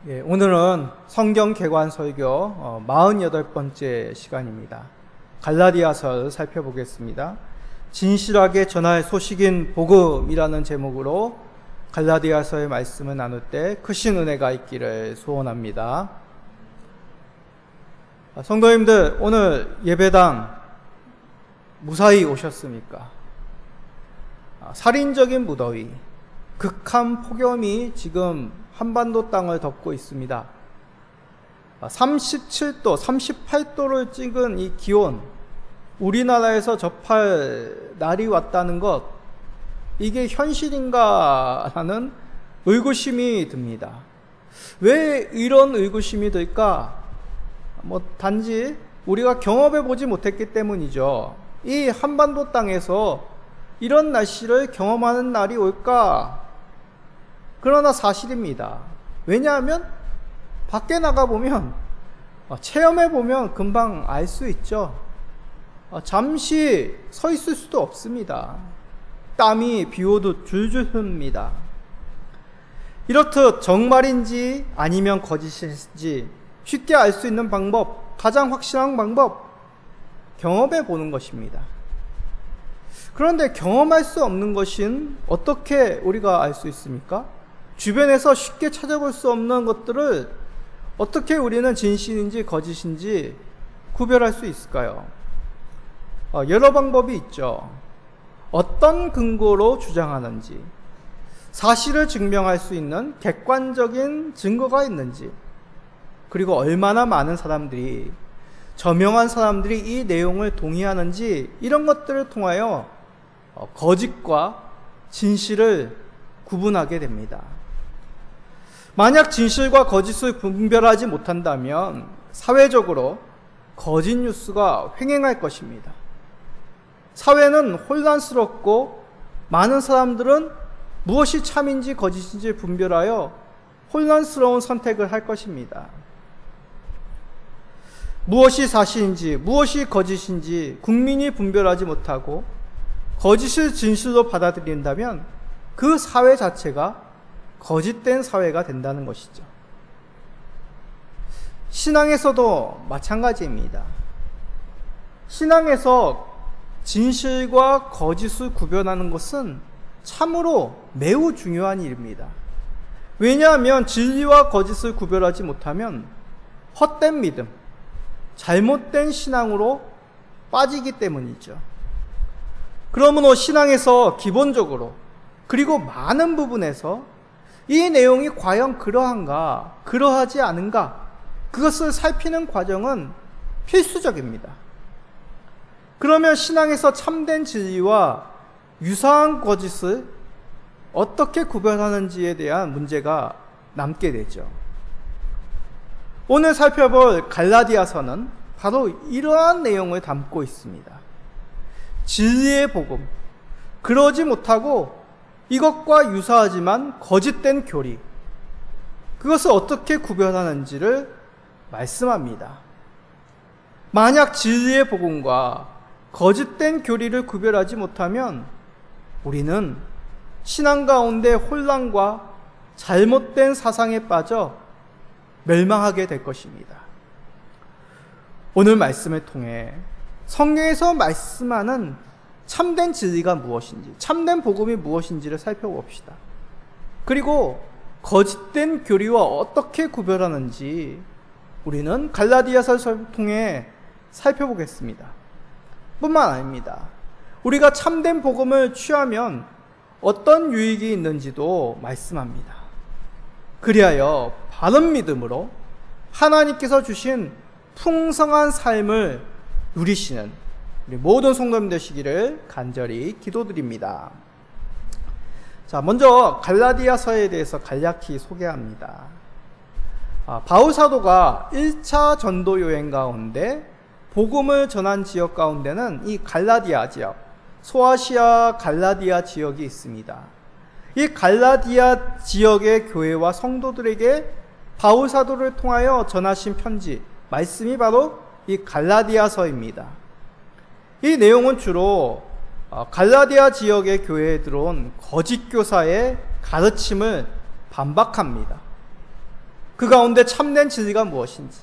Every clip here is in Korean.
오늘은 성경 개관 설교 48번째 시간입니다. 갈라디아서를 살펴보겠습니다. 진실하게 전할 소식인 복음이라는 제목으로 갈라디아서의 말씀을 나눌 때 크신 은혜가 있기를 소원합니다. 성도님들, 오늘 예배당 무사히 오셨습니까? 살인적인 무더위, 극한 폭염이 지금 한반도 땅을 덮고 있습니다. 37도, 38도를 찍은 이 기온, 우리나라에서 접할 날이 왔다는 것, 이게 현실인가 하는 의구심이 듭니다. 왜 이런 의구심이 들까? 단지 우리가 경험해 보지 못했기 때문이죠. 이 한반도 땅에서 이런 날씨를 경험하는 날이 올까? 그러나 사실입니다. 왜냐하면 밖에 나가보면 체험해보면 금방 알 수 있죠. 잠시 서 있을 수도 없습니다. 땀이 비 오듯 줄줄 흐릅니다. 이렇듯 정말인지 아니면 거짓인지 쉽게 알 수 있는 방법, 가장 확실한 방법, 경험해 보는 것입니다. 그런데 경험할 수 없는 것은 어떻게 우리가 알 수 있습니까? 주변에서 쉽게 찾아볼 수 없는 것들을 어떻게 우리는 진실인지 거짓인지 구별할 수 있을까요? 여러 방법이 있죠. 어떤 근거로 주장하는지, 사실을 증명할 수 있는 객관적인 증거가 있는지, 그리고 얼마나 많은 사람들이, 저명한 사람들이 이 내용을 동의하는지, 이런 것들을 통하여 거짓과 진실을 구분하게 됩니다. 만약 진실과 거짓을 분별하지 못한다면 사회적으로 거짓 뉴스가 횡행할 것입니다. 사회는 혼란스럽고 많은 사람들은 무엇이 참인지 거짓인지 분별하여 혼란스러운 선택을 할 것입니다. 무엇이 사실인지 무엇이 거짓인지 국민이 분별하지 못하고 거짓을 진실로 받아들인다면 그 사회 자체가 거짓된 사회가 된다는 것이죠. 신앙에서도 마찬가지입니다. 신앙에서 진실과 거짓을 구별하는 것은 참으로 매우 중요한 일입니다. 왜냐하면 진리와 거짓을 구별하지 못하면 헛된 믿음, 잘못된 신앙으로 빠지기 때문이죠. 그러므로 신앙에서 기본적으로 그리고 많은 부분에서 이 내용이 과연 그러한가, 그러하지 않은가, 그것을 살피는 과정은 필수적입니다. 그러면 신앙에서 참된 진리와 유사한 거짓을 어떻게 구별하는지에 대한 문제가 남게 되죠. 오늘 살펴볼 갈라디아서는 바로 이러한 내용을 담고 있습니다. 진리의 복음, 그러지 못하고 이것과 유사하지만 거짓된 교리, 그것을 어떻게 구별하는지를 말씀합니다. 만약 진리의 복음과 거짓된 교리를 구별하지 못하면 우리는 신앙 가운데 혼란과 잘못된 사상에 빠져 멸망하게 될 것입니다. 오늘 말씀을 통해 성경에서 말씀하는 참된 진리가 무엇인지, 참된 복음이 무엇인지를 살펴봅시다. 그리고 거짓된 교리와 어떻게 구별하는지 우리는 갈라디아서를 통해 살펴보겠습니다. 뿐만 아닙니다. 우리가 참된 복음을 취하면 어떤 유익이 있는지도 말씀합니다. 그리하여 바른 믿음으로 하나님께서 주신 풍성한 삶을 누리시는 우리 모든 성도님 되시기를 간절히 기도드립니다. 자, 먼저 갈라디아서에 대해서 간략히 소개합니다. 바울 사도가 1차 전도 여행 가운데 복음을 전한 지역 가운데는 이 갈라디아 지역, 소아시아 갈라디아 지역이 있습니다. 이 갈라디아 지역의 교회와 성도들에게 바울 사도를 통하여 전하신 편지, 말씀이 바로 이 갈라디아서입니다. 이 내용은 주로 갈라디아 지역의 교회에 들어온 거짓 교사의 가르침을 반박합니다. 그 가운데 참된 진리가 무엇인지,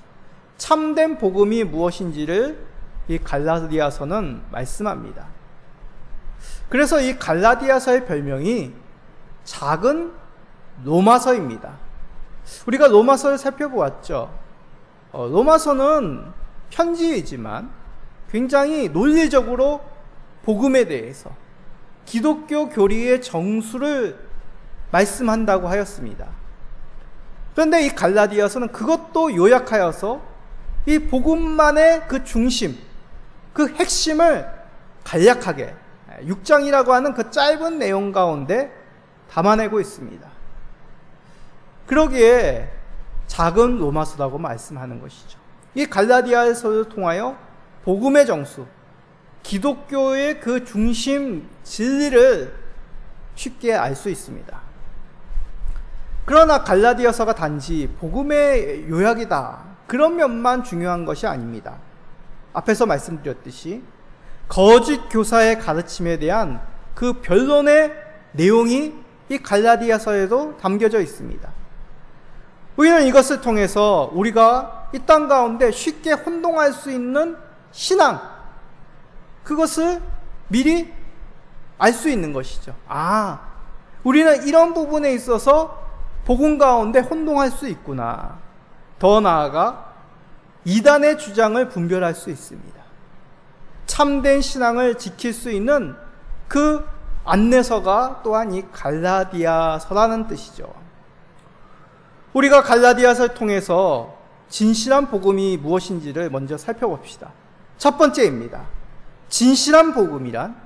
참된 복음이 무엇인지를 이 갈라디아서는 말씀합니다. 그래서 이 갈라디아서의 별명이 작은 로마서입니다. 우리가 로마서를 살펴보았죠. 로마서는 편지이지만 굉장히 논리적으로 복음에 대해서 기독교 교리의 정수를 말씀한다고 하였습니다. 그런데 이 갈라디아서는 그것도 요약하여서 이 복음만의 그 중심, 그 핵심을 간략하게 6장이라고 하는 그 짧은 내용 가운데 담아내고 있습니다. 그러기에 작은 로마서라고 말씀하는 것이죠. 이 갈라디아서를 통하여 복음의 정수, 기독교의 그 중심 진리를 쉽게 알 수 있습니다. 그러나 갈라디아서가 단지 복음의 요약이다, 그런 면만 중요한 것이 아닙니다. 앞에서 말씀드렸듯이 거짓 교사의 가르침에 대한 그 변론의 내용이 이 갈라디아서에도 담겨져 있습니다. 우리는 이것을 통해서 우리가 이 땅 가운데 쉽게 혼동할 수 있는 신앙, 그것을 미리 알 수 있는 것이죠. 우리는 이런 부분에 있어서 복음 가운데 혼동할 수 있구나. 더 나아가 이단의 주장을 분별할 수 있습니다. 참된 신앙을 지킬 수 있는 그 안내서가 또한 이 갈라디아서라는 뜻이죠. 우리가 갈라디아서를 통해서 진실한 복음이 무엇인지를 먼저 살펴봅시다. 첫 번째입니다. 진실한 복음이란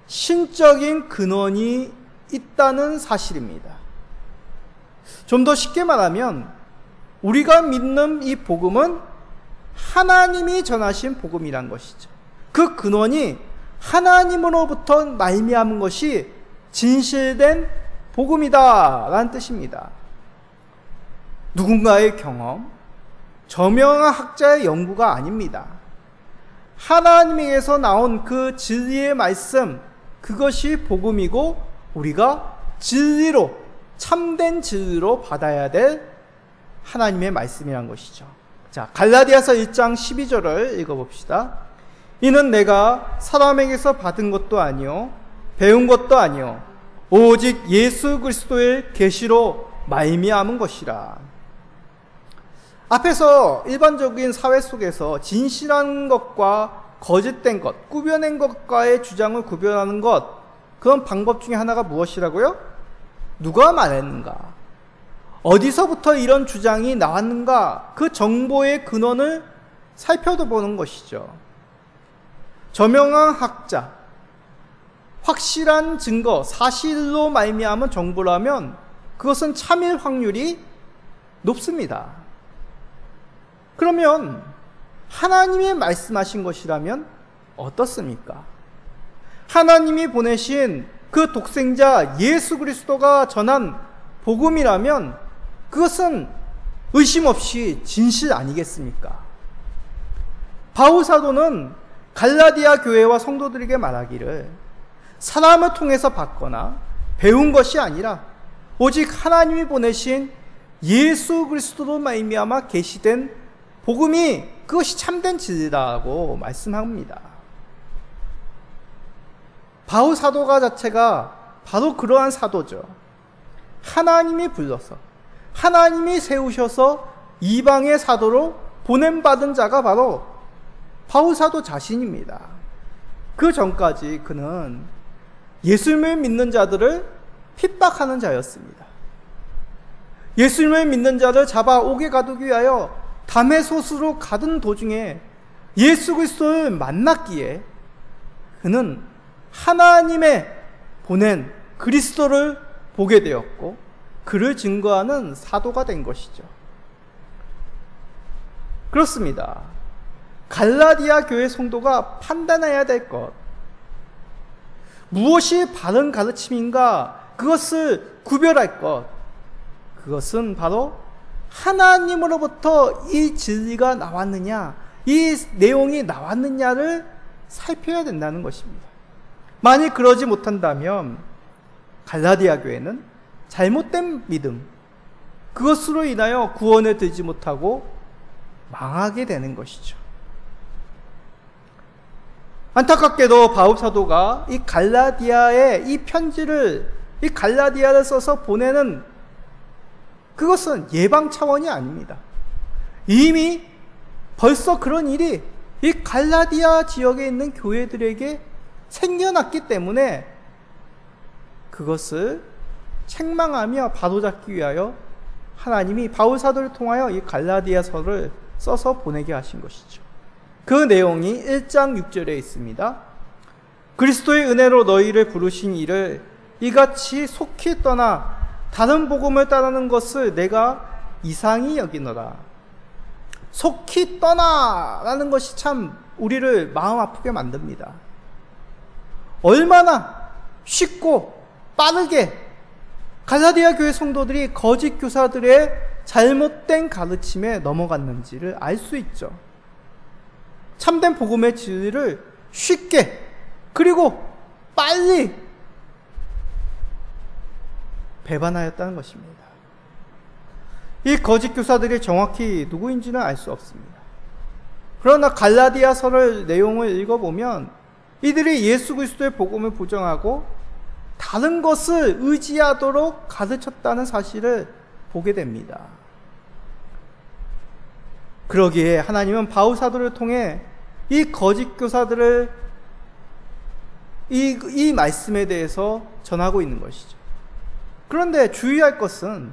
신적인 근원이 있다는 사실입니다. 좀 더 쉽게 말하면 우리가 믿는 이 복음은 하나님이 전하신 복음이란 것이죠. 그 근원이 하나님으로부터 말미암은 것이 진실된 복음이다 라는 뜻입니다. 누군가의 경험, 저명한 학자의 연구가 아닙니다. 하나님에게서 나온 그 진리의 말씀, 그것이 복음이고 우리가 진리로, 참된 진리로 받아야 될 하나님의 말씀이란 것이죠. 자, 갈라디아서 1장 12절을 읽어봅시다. 이는 내가 사람에게서 받은 것도 아니요 배운 것도 아니요 오직 예수 그리스도의 계시로 말미암은 것이라. 앞에서 일반적인 사회 속에서 진실한 것과 거짓된 것, 꾸며낸 것과의 주장을 구별하는 것, 그런 방법 중에 하나가 무엇이라고요? 누가 말했는가? 어디서부터 이런 주장이 나왔는가? 그 정보의 근원을 살펴보는 것이죠. 저명한 학자, 확실한 증거, 사실로 말미암은 정보라면 그것은 참일 확률이 높습니다. 그러면 하나님이 말씀하신 것이라면 어떻습니까? 하나님이 보내신 그 독생자 예수 그리스도가 전한 복음이라면 그것은 의심 없이 진실 아니겠습니까? 바울 사도는 갈라디아 교회와 성도들에게 말하기를 사람을 통해서 받거나 배운 것이 아니라 오직 하나님이 보내신 예수 그리스도로 말미암아 계시된 복음이 그것이 참된 진리라고 말씀합니다. 바울 사도가 자체가 바로 그러한 사도죠. 하나님이 불러서, 하나님이 세우셔서 이방의 사도로 보냄받은 자가 바로 바울 사도 자신입니다. 그 전까지 그는 예수님을 믿는 자들을 핍박하는 자였습니다. 예수님을 믿는 자를 잡아 옥에 가두기 위하여 다메소스로 가던 도중에 예수 그리스도를 만났기에 그는 하나님의 보낸 그리스도를 보게 되었고 그를 증거하는 사도가 된 것이죠. 그렇습니다. 갈라디아 교회 성도가 판단해야 될 것, 무엇이 바른 가르침인가 그것을 구별할 것, 그것은 바로 하나님으로부터 이 진리가 나왔느냐, 이 내용이 나왔느냐를 살펴야 된다는 것입니다. 만일 그러지 못한다면 갈라디아 교회는 잘못된 믿음, 그것으로 인하여 구원에 들지 못하고 망하게 되는 것이죠. 안타깝게도 바울 사도가 이 갈라디아에 이 편지를, 이 갈라디아를 써서 보내는 그것은 예방 차원이 아닙니다. 이미 벌써 그런 일이 이 갈라디아 지역에 있는 교회들에게 생겨났기 때문에 그것을 책망하며 바로잡기 위하여 하나님이 바울 사도를 통하여 이 갈라디아서를 써서 보내게 하신 것이죠. 그 내용이 1장 6절에 있습니다. 그리스도의 은혜로 너희를 부르신 이를 이같이 속히 떠나 다른 복음을 따르는 것을 내가 이상히 여기노라. 속히 떠나라는 것이 참 우리를 마음 아프게 만듭니다. 얼마나 쉽고 빠르게 갈라디아 교회 성도들이 거짓 교사들의 잘못된 가르침에 넘어갔는지를 알 수 있죠. 참된 복음의 진리를 쉽게 그리고 빨리 배반하였다는 것입니다. 이 거짓 교사들이 정확히 누구인지는 알 수 없습니다. 그러나 갈라디아서를 내용을 읽어보면 이들이 예수 그리스도의 복음을 부정하고 다른 것을 의지하도록 가르쳤다는 사실을 보게 됩니다. 그러기에 하나님은 바울 사도를 통해 이 거짓 교사들을 이 말씀에 대해서 전하고 있는 것이죠. 그런데 주의할 것은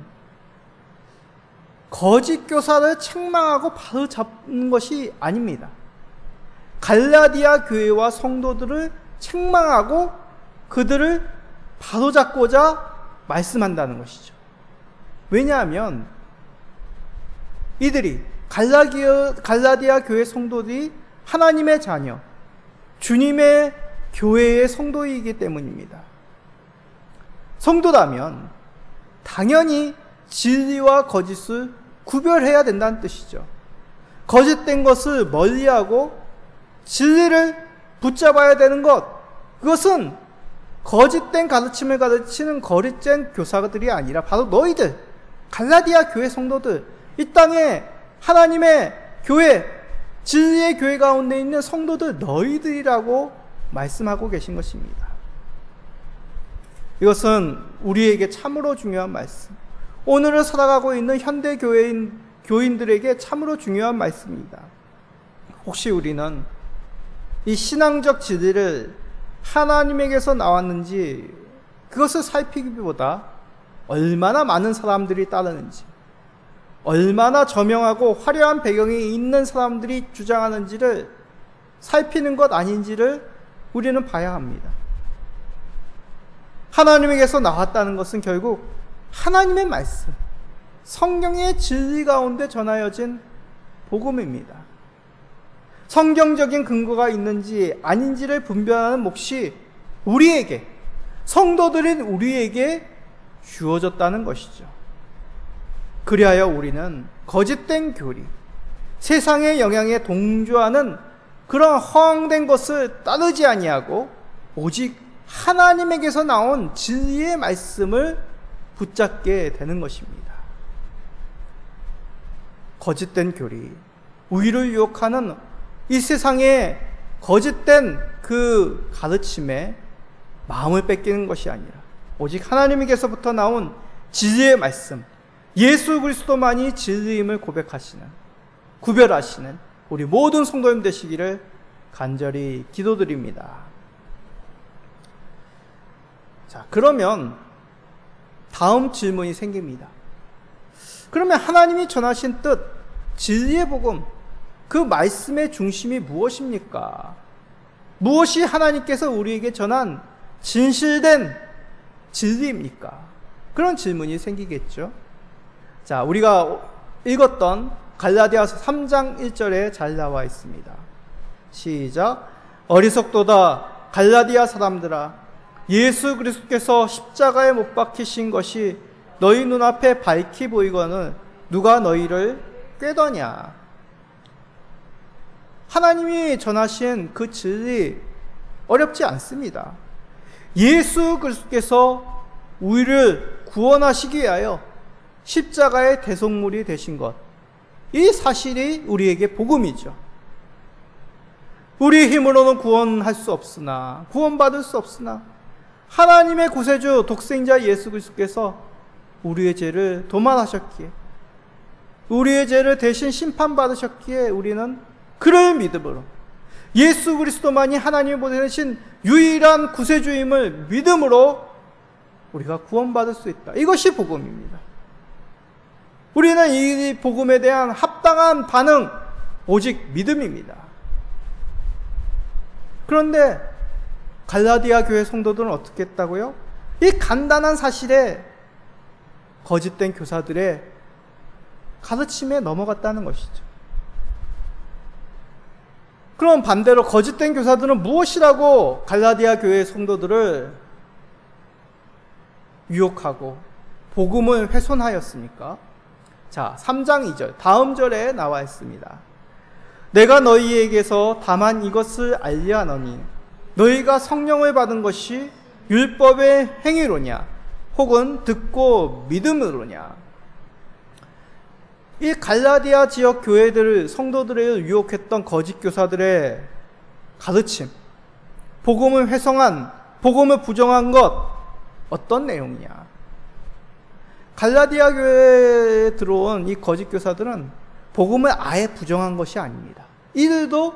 거짓 교사를 책망하고 바로 잡는 것이 아닙니다. 갈라디아 교회와 성도들을 책망하고 그들을 바로잡고자 말씀한다는 것이죠. 왜냐하면 이들이 갈라디아 교회 성도들이 하나님의 자녀, 주님의 교회의 성도이기 때문입니다. 성도라면 당연히 진리와 거짓을 구별해야 된다는 뜻이죠. 거짓된 것을 멀리하고 진리를 붙잡아야 되는 것, 그것은 거짓된 가르침을 가르치는 거짓된 교사들이 아니라 바로 너희들, 갈라디아 교회 성도들, 이 땅에 하나님의 교회, 진리의 교회 가운데 있는 성도들 너희들이라고 말씀하고 계신 것입니다. 이것은 우리에게 참으로 중요한 말씀, 오늘을 살아가고 있는 현대 교인들에게 참으로 중요한 말씀입니다. 혹시 우리는 이 신앙적 진리를 하나님에게서 나왔는지 그것을 살피기보다 얼마나 많은 사람들이 따르는지, 얼마나 저명하고 화려한 배경이 있는 사람들이 주장하는지를 살피는 것 아닌지를 우리는 봐야 합니다. 하나님에게서 나왔다는 것은 결국 하나님의 말씀, 성경의 진리 가운데 전하여진 복음입니다. 성경적인 근거가 있는지 아닌지를 분별하는 몫이 우리에게, 성도들인 우리에게 주어졌다는 것이죠. 그리하여 우리는 거짓된 교리, 세상의 영향에 동조하는 그런 허황된 것을 따르지 아니하고 오직 하나님에게서 나온 진리의 말씀을 붙잡게 되는 것입니다. 거짓된 교리, 우리를 유혹하는 이 세상의 거짓된 그 가르침에 마음을 뺏기는 것이 아니라 오직 하나님에게서부터 나온 진리의 말씀, 예수 그리스도만이 진리임을 고백하시는, 구별하시는 우리 모든 성도님 되시기를 간절히 기도드립니다. 자, 그러면 다음 질문이 생깁니다. 그러면 하나님이 전하신 뜻, 진리의 복음, 그 말씀의 중심이 무엇입니까? 무엇이 하나님께서 우리에게 전한 진실된 진리입니까? 그런 질문이 생기겠죠. 자, 우리가 읽었던 갈라디아서 3장 1절에 잘 나와 있습니다. 시작. 어리석도다 갈라디아 사람들아, 예수 그리스도께서 십자가에 못 박히신 것이 너희 눈앞에 밝히 보이거늘 누가 너희를 꾀더냐. 하나님이 전하신 그 진리 어렵지 않습니다. 예수 그리스도께서 우리를 구원하시기 위하여 십자가의 대속물이 되신 것, 이 사실이 우리에게 복음이죠. 우리 힘으로는 구원할 수 없으나, 구원받을 수 없으나 하나님의 구세주 독생자 예수 그리스도께서 우리의 죄를 도말하셨기에, 우리의 죄를 대신 심판받으셨기에 우리는 그를 믿음으로, 예수 그리스도만이 하나님이 보내신 유일한 구세주임을 믿음으로 우리가 구원받을 수 있다. 이것이 복음입니다. 우리는 이 복음에 대한 합당한 반응, 오직 믿음입니다. 그런데 갈라디아 교회 성도들은 어떻게 했다고요? 이 간단한 사실에 거짓된 교사들의 가르침에 넘어갔다는 것이죠. 그럼 반대로 거짓된 교사들은 무엇이라고 갈라디아 교회 성도들을 유혹하고 복음을 훼손하였습니까? 자, 3장 2절 다음 절에 나와 있습니다. 내가 너희에게서 다만 이것을 알려하노니 너희가 성령을 받은 것이 율법의 행위로냐 혹은 듣고 믿음으로냐. 이 갈라디아 지역 교회들 성도들을 유혹했던 거짓 교사들의 가르침, 복음을 훼손한, 복음을 부정한 것, 어떤 내용이냐. 갈라디아 교회에 들어온 이 거짓 교사들은 복음을 아예 부정한 것이 아닙니다. 이들도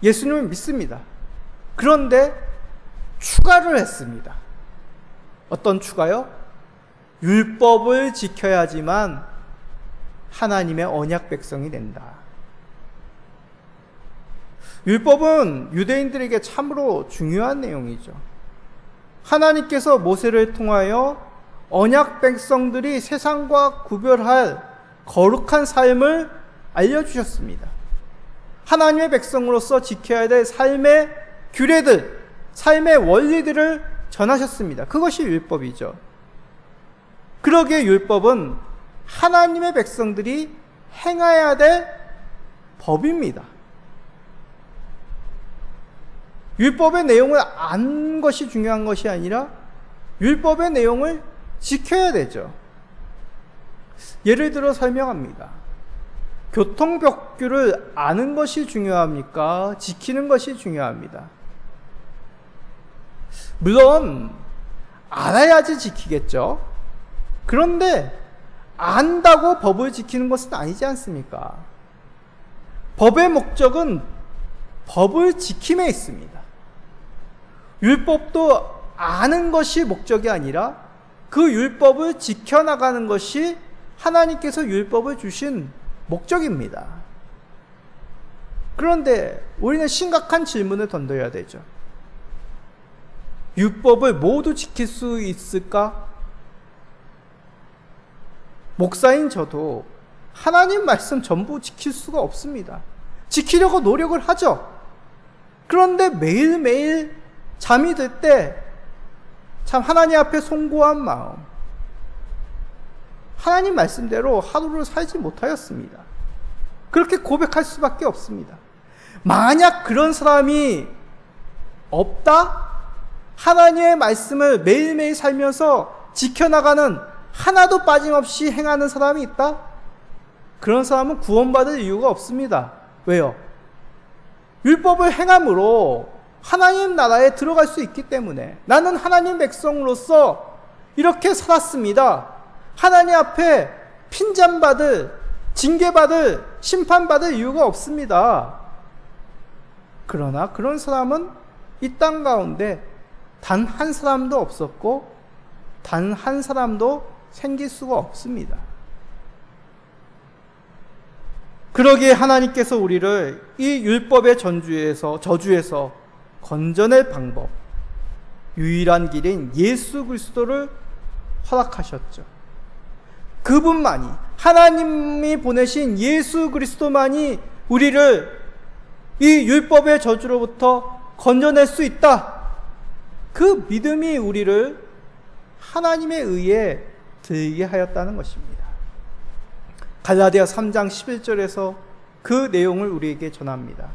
예수님을 믿습니다. 그런데 추가를 했습니다. 어떤 추가요? 율법을 지켜야지만 하나님의 언약 백성이 된다. 율법은 유대인들에게 참으로 중요한 내용이죠. 하나님께서 모세를 통하여 언약 백성들이 세상과 구별할 거룩한 삶을 알려주셨습니다. 하나님의 백성으로서 지켜야 될 삶의 규례들, 삶의 원리들을 전하셨습니다. 그것이 율법이죠. 그러기에 율법은 하나님의 백성들이 행해야 될 법입니다. 율법의 내용을 아는 것이 중요한 것이 아니라 율법의 내용을 지켜야 되죠. 예를 들어 설명합니다. 교통법규를 아는 것이 중요합니까? 지키는 것이 중요합니다. 물론 알아야지 지키겠죠. 그런데 안다고 법을 지키는 것은 아니지 않습니까? 법의 목적은 법을 지킴에 있습니다. 율법도 아는 것이 목적이 아니라 그 율법을 지켜나가는 것이 하나님께서 율법을 주신 목적입니다. 그런데 우리는 심각한 질문을 던져야 되죠. 율법을 모두 지킬 수 있을까? 목사인 저도 하나님 말씀 전부 지킬 수가 없습니다. 지키려고 노력을 하죠. 그런데 매일매일 잠이 들 때 참 하나님 앞에 송구한 마음, 하나님 말씀대로 하루를 살지 못하였습니다. 그렇게 고백할 수밖에 없습니다. 만약 그런 사람이 없다? 하나님의 말씀을 매일매일 살면서 지켜나가는, 하나도 빠짐없이 행하는 사람이 있다? 그런 사람은 구원받을 이유가 없습니다. 왜요? 율법을 행함으로 하나님 나라에 들어갈 수 있기 때문에, 나는 하나님 백성으로서 이렇게 살았습니다. 하나님 앞에 핀잔받을, 징계받을, 심판받을 이유가 없습니다. 그러나 그런 사람은 이 땅 가운데 단 한 사람도 없었고 단 한 사람도 생길 수가 없습니다. 그러기에 하나님께서 우리를 이 율법의 저주에서 건져낼 방법, 유일한 길인 예수 그리스도를 허락하셨죠. 그분만이, 하나님이 보내신 예수 그리스도만이 우리를 이 율법의 저주로부터 건져낼 수 있다. 그 믿음이 우리를 하나님의 의에 들게 하였다는 것입니다. 갈라디아 3장 11절에서 그 내용을 우리에게 전합니다.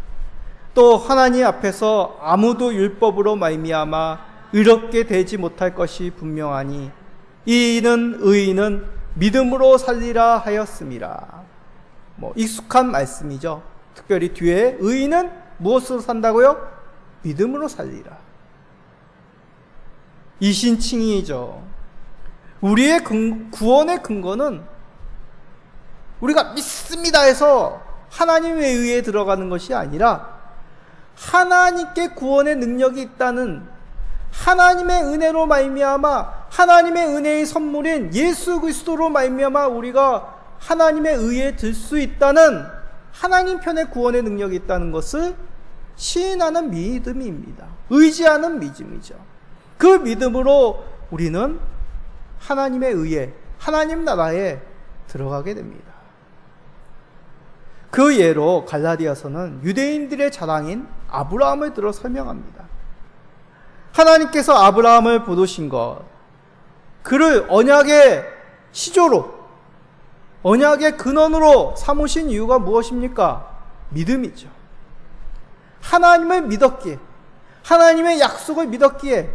또 하나님 앞에서 아무도 율법으로 말미암아 의롭게 되지 못할 것이 분명하니 이는 의인은 믿음으로 살리라 하였음이라. 익숙한 말씀이죠. 특별히 뒤에 의인은 무엇으로 산다고요? 믿음으로 살리라. 이신칭의죠. 우리의 구원의 근거는 우리가 믿습니다 해서 하나님에 의해 들어가는 것이 아니라 하나님께 구원의 능력이 있다는 하나님의 은혜로 말미암아 하나님의 은혜의 선물인 예수 그리스도로 말미암아 우리가 하나님의 의에 들 수 있다는 하나님 편의 구원의 능력이 있다는 것을 시인하는 믿음입니다. 의지하는 믿음이죠. 그 믿음으로 우리는 하나님의 의에 하나님 나라에 들어가게 됩니다. 그 예로 갈라디아서는 유대인들의 자랑인 아브라함을 들어 설명합니다. 하나님께서 아브라함을 부르신 것, 그를 언약의 시조로, 언약의 근원으로 삼으신 이유가 무엇입니까? 믿음이죠. 하나님을 믿었기에, 하나님의 약속을 믿었기에,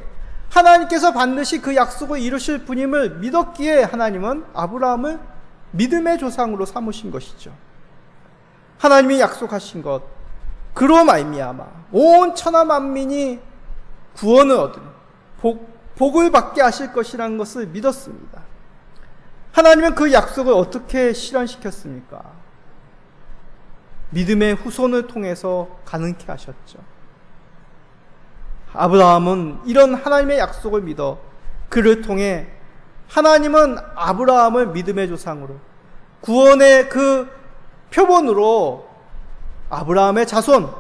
하나님께서 반드시 그 약속을 이루실 분임을 믿었기에 하나님은 아브라함을 믿음의 조상으로 삼으신 것이죠. 하나님이 약속하신 것, 그로 말미암아 온 천하 만민이 구원을 얻은 복을 받게 하실 것이라는 것을 믿었습니다. 하나님은 그 약속을 어떻게 실현시켰습니까? 믿음의 후손을 통해서 가능케 하셨죠. 아브라함은 이런 하나님의 약속을 믿어 그를 통해 하나님은 아브라함을 믿음의 조상으로, 구원의 그 표본으로 아브라함의 자손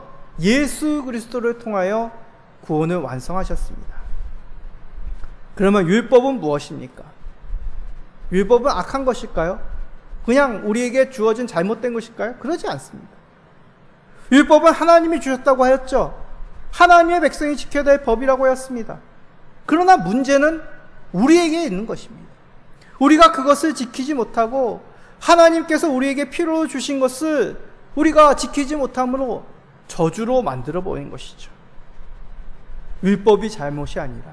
예수 그리스도를 통하여 구원을 완성하셨습니다. 그러면 율법은 무엇입니까? 율법은 악한 것일까요? 그냥 우리에게 주어진 잘못된 것일까요? 그러지 않습니다. 율법은 하나님이 주셨다고 하였죠. 하나님의 백성이 지켜야 될 법이라고 하였습니다. 그러나 문제는 우리에게 있는 것입니다. 우리가 그것을 지키지 못하고 하나님께서 우리에게 필요로 주신 것을 우리가 지키지 못함으로 저주로 만들어 버린 것이죠. 율법이 잘못이 아니라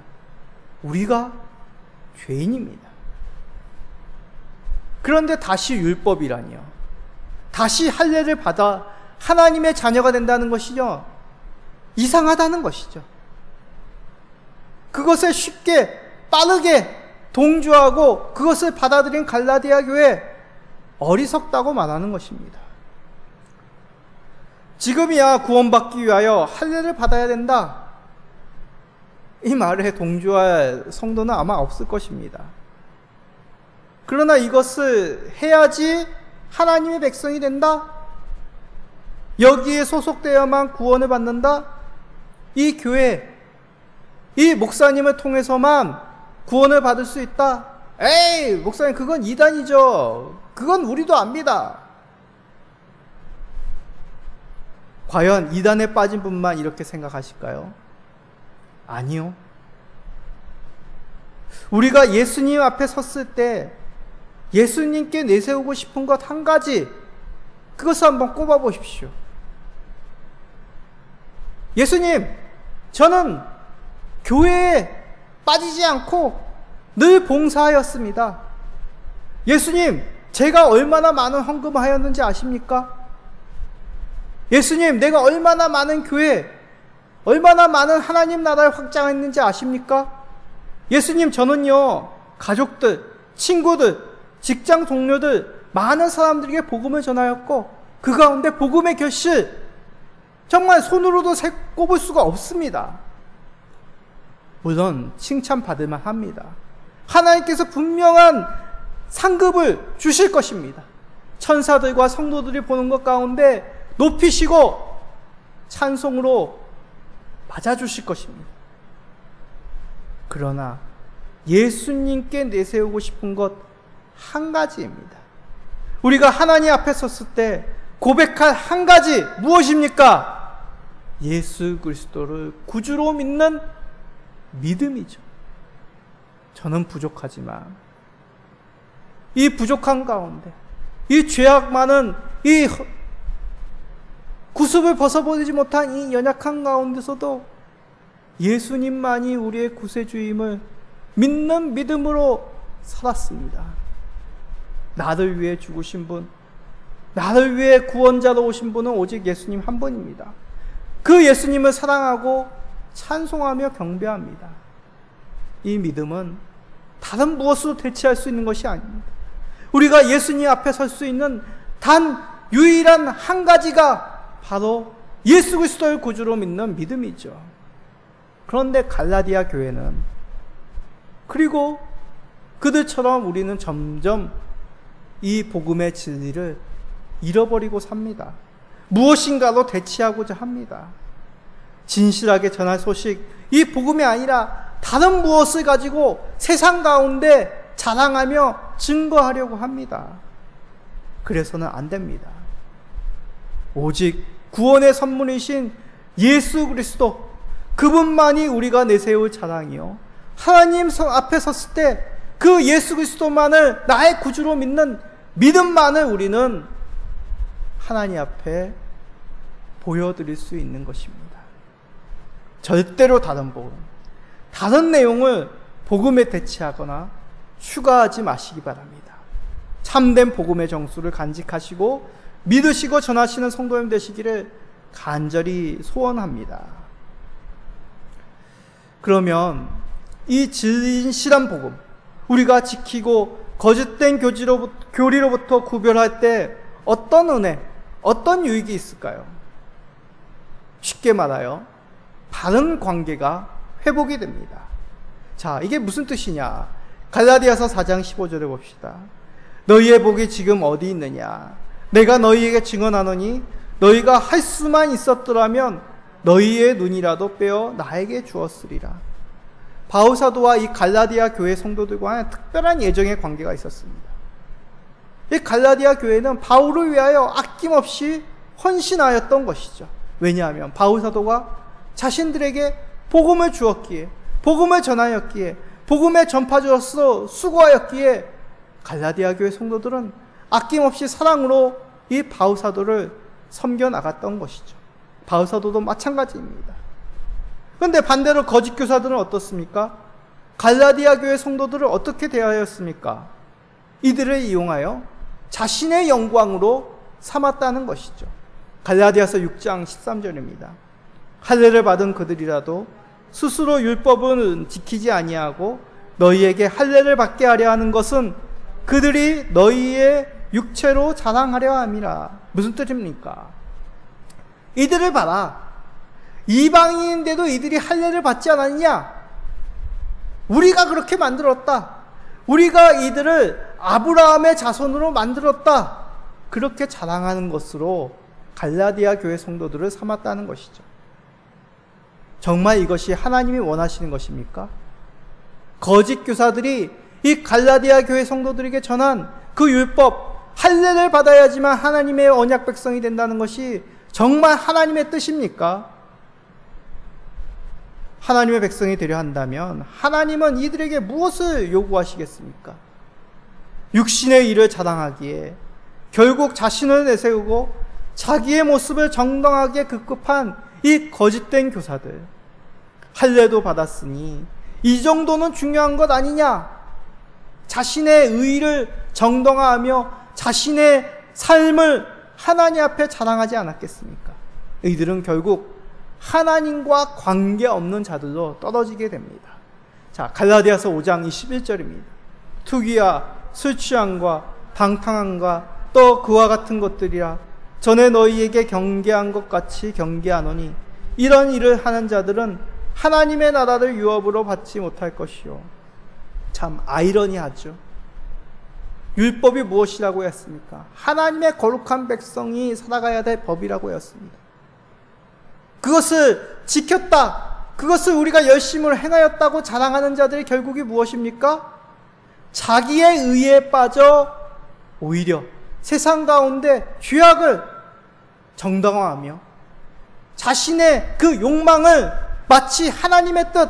우리가 죄인입니다. 그런데 다시 율법이라니요, 다시 할례를 받아 하나님의 자녀가 된다는 것이요, 이상하다는 것이죠. 그것을 쉽게 빠르게 동조하고 그것을 받아들인 갈라디아 교회, 어리석다고 말하는 것입니다. 지금이야 구원받기 위하여 할례를 받아야 된다, 이 말에 동조할 성도는 아마 없을 것입니다. 그러나 이것을 해야지 하나님의 백성이 된다, 여기에 소속되어야만 구원을 받는다, 이 교회, 이 목사님을 통해서만 구원을 받을 수 있다, 에이 목사님 그건 이단이죠, 그건 우리도 압니다. 과연 이단에 빠진 분만 이렇게 생각하실까요? 아니요. 우리가 예수님 앞에 섰을 때 예수님께 내세우고 싶은 것 한 가지, 그것을 한번 꼽아 보십시오. 예수님, 저는 교회에 빠지지 않고 늘 봉사하였습니다. 예수님, 제가 얼마나 많은 헌금을 하였는지 아십니까? 예수님, 내가 얼마나 많은 교회, 얼마나 많은 하나님 나라를 확장했는지 아십니까? 예수님, 저는요, 가족들, 친구들, 직장 동료들, 많은 사람들에게 복음을 전하였고 그 가운데 복음의 결실, 정말 손으로도 꼽을 수가 없습니다. 물론 칭찬받을 만합니다. 하나님께서 분명한 상급을 주실 것입니다. 천사들과 성도들이 보는 것 가운데 높이시고 찬송으로 맞아주실 것입니다. 그러나 예수님께 내세우고 싶은 것 한 가지입니다. 우리가 하나님 앞에 섰을 때 고백할 한 가지, 무엇입니까? 예수 그리스도를 구주로 믿는 믿음이죠. 저는 부족하지만 이 부족한 가운데, 이 죄악 많은 이 구습을 벗어버리지 못한 이 연약한 가운데서도 예수님만이 우리의 구세주임을 믿는 믿음으로 살았습니다. 나를 위해 죽으신 분, 나를 위해 구원자로 오신 분은 오직 예수님 한 분입니다. 그 예수님을 사랑하고 찬송하며 경배합니다. 이 믿음은 다른 무엇으로 대체할 수 있는 것이 아닙니다. 우리가 예수님 앞에 설 수 있는 단 유일한 한 가지가 바로 예수 그리스도를 구주로 믿는 믿음이죠. 그런데 갈라디아 교회는, 그리고 그들처럼 우리는 점점 이 복음의 진리를 잃어버리고 삽니다. 무엇인가로 대체하고자 합니다. 진실하게 전할 소식, 이 복음이 아니라 다른 무엇을 가지고 세상 가운데 자랑하며 증거하려고 합니다. 그래서는 안 됩니다. 오직 구원의 선물이신 예수 그리스도, 그분만이 우리가 내세울 자랑이요, 하나님 앞에 섰을 때 그 예수 그리스도만을 나의 구주로 믿는 믿음만을 우리는 하나님 앞에 보여드릴 수 있는 것입니다. 절대로 다른 복음, 다른 내용을 복음에 대체하거나 추가하지 마시기 바랍니다. 참된 복음의 정수를 간직하시고 믿으시고 전하시는 성도님 되시기를 간절히 소원합니다. 그러면 이 진실한 복음, 우리가 지키고 거짓된 교리로부터 구별할 때 어떤 은혜, 어떤 유익이 있을까요? 쉽게 말하여 바른 관계가 회복이 됩니다. 자, 이게 무슨 뜻이냐? 갈라디아서 4장 15절을 봅시다. 너희의 복이 지금 어디 있느냐? 내가 너희에게 증언하노니 너희가 할 수만 있었더라면 너희의 눈이라도 빼어 나에게 주었으리라. 바울 사도와 이 갈라디아 교회 성도들과는 특별한 예정의 관계가 있었습니다. 이 갈라디아 교회는 바울을 위하여 아낌없이 헌신하였던 것이죠. 왜냐하면 바울 사도가 자신들에게 복음을 주었기에, 복음을 전하였기에, 복음의 전파자로서 수고하였기에 갈라디아 교회 성도들은 아낌없이 사랑으로 이 바울 사도를 섬겨 나갔던 것이죠. 바울 사도도 마찬가지입니다. 그런데 반대로 거짓 교사들은 어떻습니까? 갈라디아 교회 성도들을 어떻게 대하였습니까? 이들을 이용하여 자신의 영광으로 삼았다는 것이죠. 갈라디아서 6장 13절입니다. 할례를 받은 그들이라도 스스로 율법은 지키지 아니하고 너희에게 할례를 받게 하려 하는 것은 그들이 너희의 육체로 자랑하려 함이라. 무슨 뜻입니까? 이들을 봐라. 이방인인데도 이들이 할례를 받지 않았냐? 우리가 그렇게 만들었다. 우리가 이들을 아브라함의 자손으로 만들었다. 그렇게 자랑하는 것으로 갈라디아 교회 성도들을 삼았다는 것이죠. 정말 이것이 하나님이 원하시는 것입니까? 거짓 교사들이 이 갈라디아 교회 성도들에게 전한 그 율법, 할례를 받아야지만 하나님의 언약 백성이 된다는 것이 정말 하나님의 뜻입니까? 하나님의 백성이 되려 한다면 하나님은 이들에게 무엇을 요구하시겠습니까? 육신의 일을 자랑하기에 결국 자신을 내세우고 자기의 모습을 정당하게 급급한 이 거짓된 교사들, 할례도 받았으니 이 정도는 중요한 것 아니냐? 자신의 의를 정당화하며 자신의 삶을 하나님 앞에 자랑하지 않았겠습니까? 이들은 결국 하나님과 관계없는 자들로 떨어지게 됩니다. 자, 갈라디아서 5장 21절입니다. 투기와 술 취함과 방탕함과 또 그와 같은 것들이라 전에 너희에게 경계한 것 같이 경계하노니 이런 일을 하는 자들은 하나님의 나라를 유업으로 받지 못할 것이요. 참 아이러니하죠. 율법이 무엇이라고 했습니까? 하나님의 거룩한 백성이 살아가야 될 법이라고 했습니다. 그것을 지켰다, 그것을 우리가 열심을 행하였다고 자랑하는 자들의 결국이 무엇입니까? 자기의 의에 빠져 오히려 세상 가운데 죄악을 정당화하며 자신의 그 욕망을 마치 하나님의 뜻,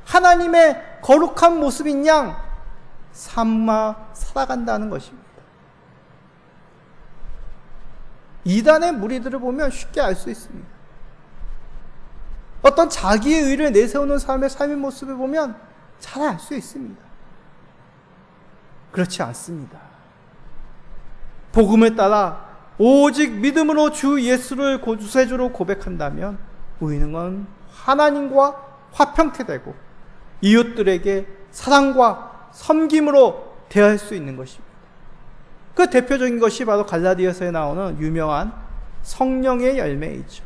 하나님의 거룩한 모습인 양 삼아 살아간다는 것입니다. 이단의 무리들을 보면 쉽게 알 수 있습니다. 어떤 자기의 의를 내세우는 사람의 삶의 모습을 보면 잘 알 수 있습니다. 그렇지 않습니다. 복음을 따라 오직 믿음으로 주 예수를 구세주로 고백한다면 우리는 하나님과 화평케 되고 이웃들에게 사랑과 섬김으로 대할 수 있는 것입니다. 그 대표적인 것이 바로 갈라디아서에 나오는 유명한 성령의 열매이죠.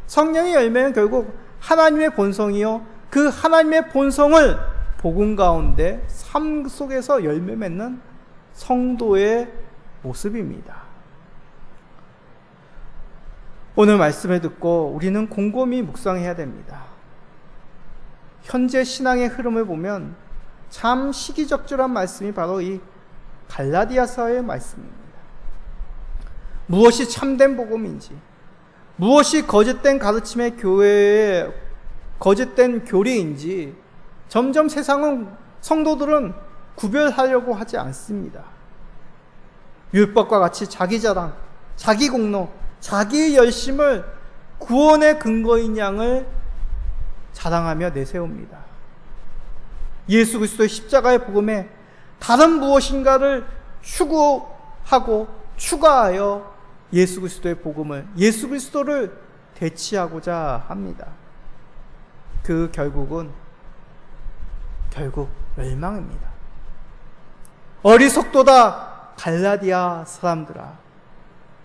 성령의 열매는 결국 하나님의 본성이요, 그 하나님의 본성을 복음 가운데 삶 속에서 열매 맺는 성도의 모습입니다. 오늘 말씀을 듣고 우리는 곰곰이 묵상해야 됩니다. 현재 신앙의 흐름을 보면 참 시기적절한 말씀이 바로 이 갈라디아서의 말씀입니다. 무엇이 참된 복음인지, 무엇이 거짓된 가르침의 교회의 거짓된 교리인지 점점 세상은, 성도들은 구별하려고 하지 않습니다. 율법과 같이 자기 자랑, 자기 공로, 자기의 열심을 구원의 근거인 양을 자랑하며 내세웁니다. 예수 그리스도의 십자가의 복음에 다른 무엇인가를 추구하고 추가하여 예수 그리스도의 복음을, 예수 그리스도를 대치하고자 합니다. 그 결국 멸망입니다. 어리석도다 갈라디아 사람들아,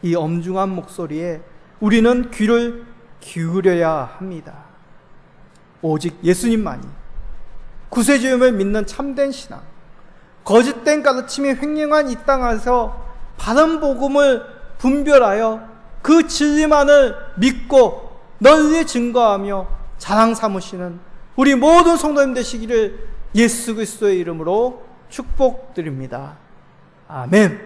이 엄중한 목소리에 우리는 귀를 기울여야 합니다. 오직 예수님만이 구세주임을 믿는 참된 신앙, 거짓된 가르침이 횡령한 이 땅에서 바른 복음을 분별하여 그 진리만을 믿고 널리 증거하며 자랑 삼으시는 우리 모든 성도님 되시기를 예수 그리스도의 이름으로 축복드립니다. 아멘.